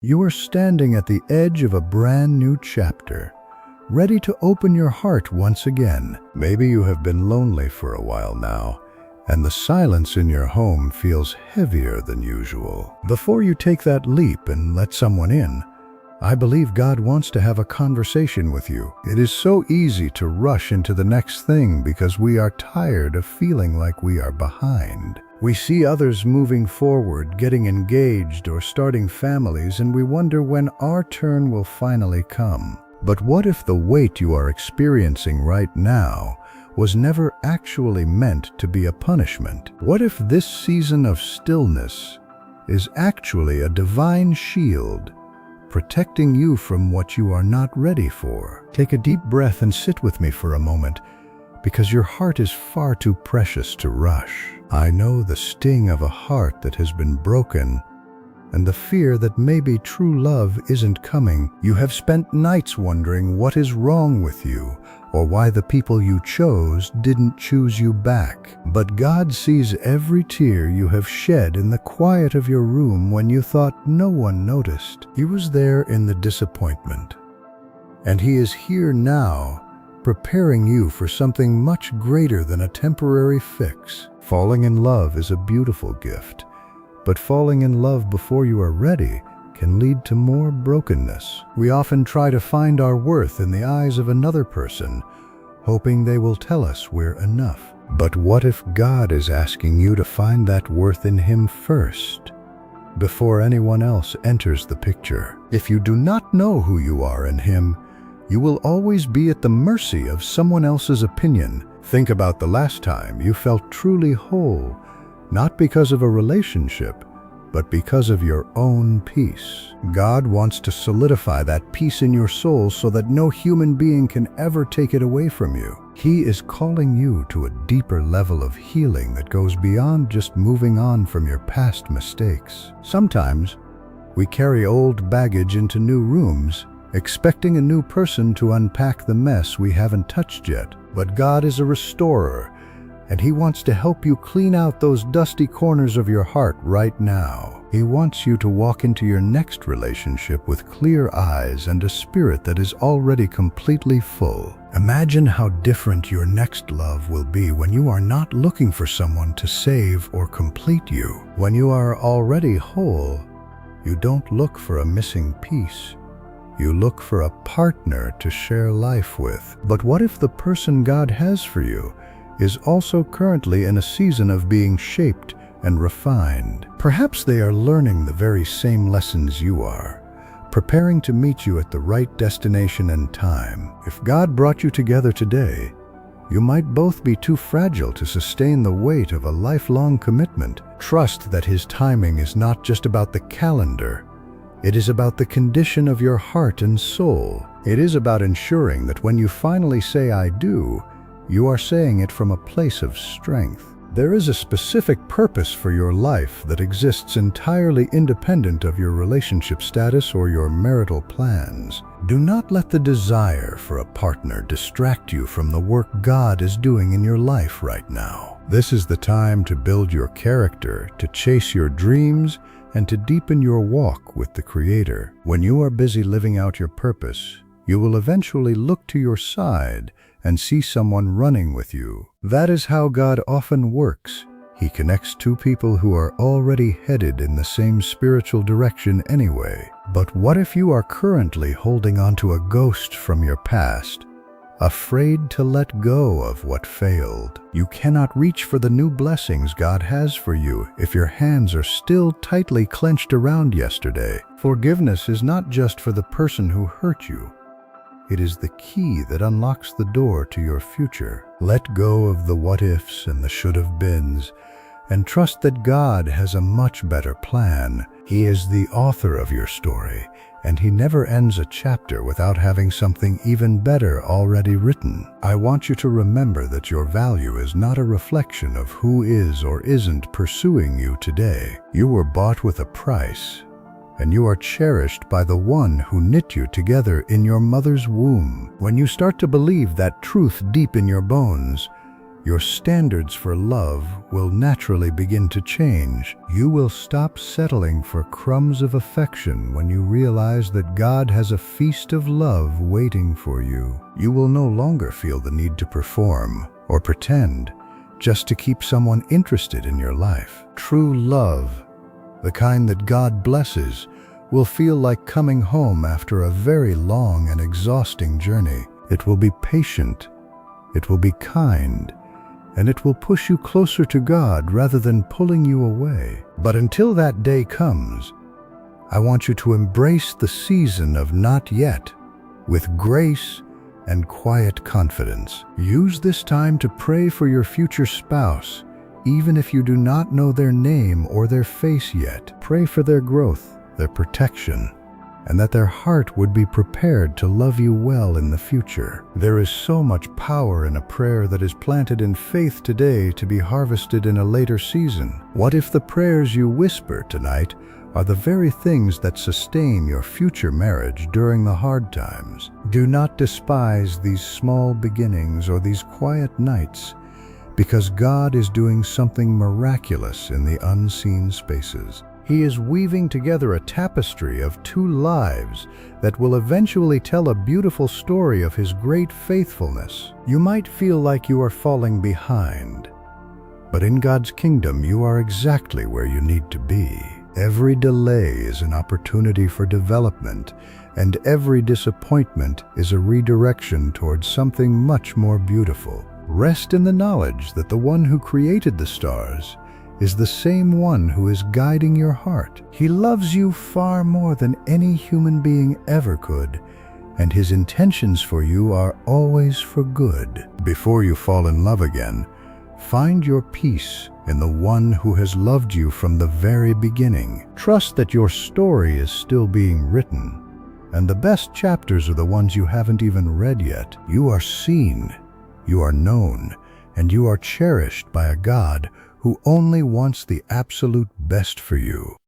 You are standing at the edge of a brand new chapter, ready to open your heart once again. Maybe you have been lonely for a while now, and the silence in your home feels heavier than usual. Before you take that leap and let someone in, I believe God wants to have a conversation with you. It is so easy to rush into the next thing because we are tired of feeling like we are behind. We see others moving forward, getting engaged or starting families, and we wonder when our turn will finally come. But what if the weight you are experiencing right now was never actually meant to be a punishment? What if this season of stillness is actually a divine shield, protecting you from what you are not ready for? Take a deep breath and sit with me for a moment, because your heart is far too precious to rush. I know the sting of a heart that has been broken and the fear that maybe true love isn't coming. You have spent nights wondering what is wrong with you or why the people you chose didn't choose you back. But God sees every tear you have shed in the quiet of your room when you thought no one noticed. He was there in the disappointment, and He is here now, preparing you for something much greater than a temporary fix. Falling in love is a beautiful gift, but falling in love before you are ready can lead to more brokenness. We often try to find our worth in the eyes of another person, hoping they will tell us we're enough. But what if God is asking you to find that worth in Him first, before anyone else enters the picture? If you do not know who you are in Him, you will always be at the mercy of someone else's opinion. Think about the last time you felt truly whole, not because of a relationship, but because of your own peace. God wants to solidify that peace in your soul so that no human being can ever take it away from you. He is calling you to a deeper level of healing that goes beyond just moving on from your past mistakes. Sometimes we carry old baggage into new rooms, expecting a new person to unpack the mess we haven't touched yet. But God is a restorer, and He wants to help you clean out those dusty corners of your heart right now. He wants you to walk into your next relationship with clear eyes and a spirit that is already completely full. Imagine how different your next love will be when you are not looking for someone to save or complete you. When you are already whole, you don't look for a missing piece. You look for a partner to share life with. But what if the person God has for you is also currently in a season of being shaped and refined? Perhaps they are learning the very same lessons you are, preparing to meet you at the right destination and time. If God brought you together today, you might both be too fragile to sustain the weight of a lifelong commitment. Trust that His timing is not just about the calendar. It is about the condition of your heart and soul. It is about ensuring that when you finally say "I do," you are saying it from a place of strength. There is a specific purpose for your life that exists entirely independent of your relationship status or your marital plans. Do not let the desire for a partner distract you from the work God is doing in your life right now. This is the time to build your character, to chase your dreams, and to deepen your walk with the Creator. When you are busy living out your purpose, you will eventually look to your side and see someone running with you. That is how God often works. He connects two people who are already headed in the same spiritual direction anyway. But what if you are currently holding on to a ghost from your past, afraid to let go of what failed? You cannot reach for the new blessings God has for you if your hands are still tightly clenched around yesterday. Forgiveness is not just for the person who hurt you. It is the key that unlocks the door to your future. Let go of the what-ifs and the should-have-beens, and trust that God has a much better plan. He is the author of your story, and He never ends a chapter without having something even better already written. I want you to remember that your value is not a reflection of who is or isn't pursuing you today. You were bought with a price, and you are cherished by the One who knit you together in your mother's womb. When you start to believe that truth deep in your bones, your standards for love will naturally begin to change. You will stop settling for crumbs of affection when you realize that God has a feast of love waiting for you. You will no longer feel the need to perform or pretend just to keep someone interested in your life. True love, the kind that God blesses, will feel like coming home after a very long and exhausting journey. It will be patient, it will be kind, and it will push you closer to God rather than pulling you away. But until that day comes, I want you to embrace the season of not yet with grace and quiet confidence. Use this time to pray for your future spouse, even if you do not know their name or their face yet. Pray for their growth, their protection, and that their heart would be prepared to love you well in the future. There is so much power in a prayer that is planted in faith today to be harvested in a later season. What if the prayers you whisper tonight are the very things that sustain your future marriage during the hard times? Do not despise these small beginnings or these quiet nights, because God is doing something miraculous in the unseen spaces. He is weaving together a tapestry of two lives that will eventually tell a beautiful story of His great faithfulness. You might feel like you are falling behind, but in God's kingdom you are exactly where you need to be. Every delay is an opportunity for development, and every disappointment is a redirection towards something much more beautiful. Rest in the knowledge that the one who created the stars is the same one who is guiding your heart. He loves you far more than any human being ever could, and His intentions for you are always for good. Before you fall in love again, find your peace in the one who has loved you from the very beginning. Trust that your story is still being written, and the best chapters are the ones you haven't even read yet. You are seen, you are known, and you are cherished by a God who only wants the absolute best for you.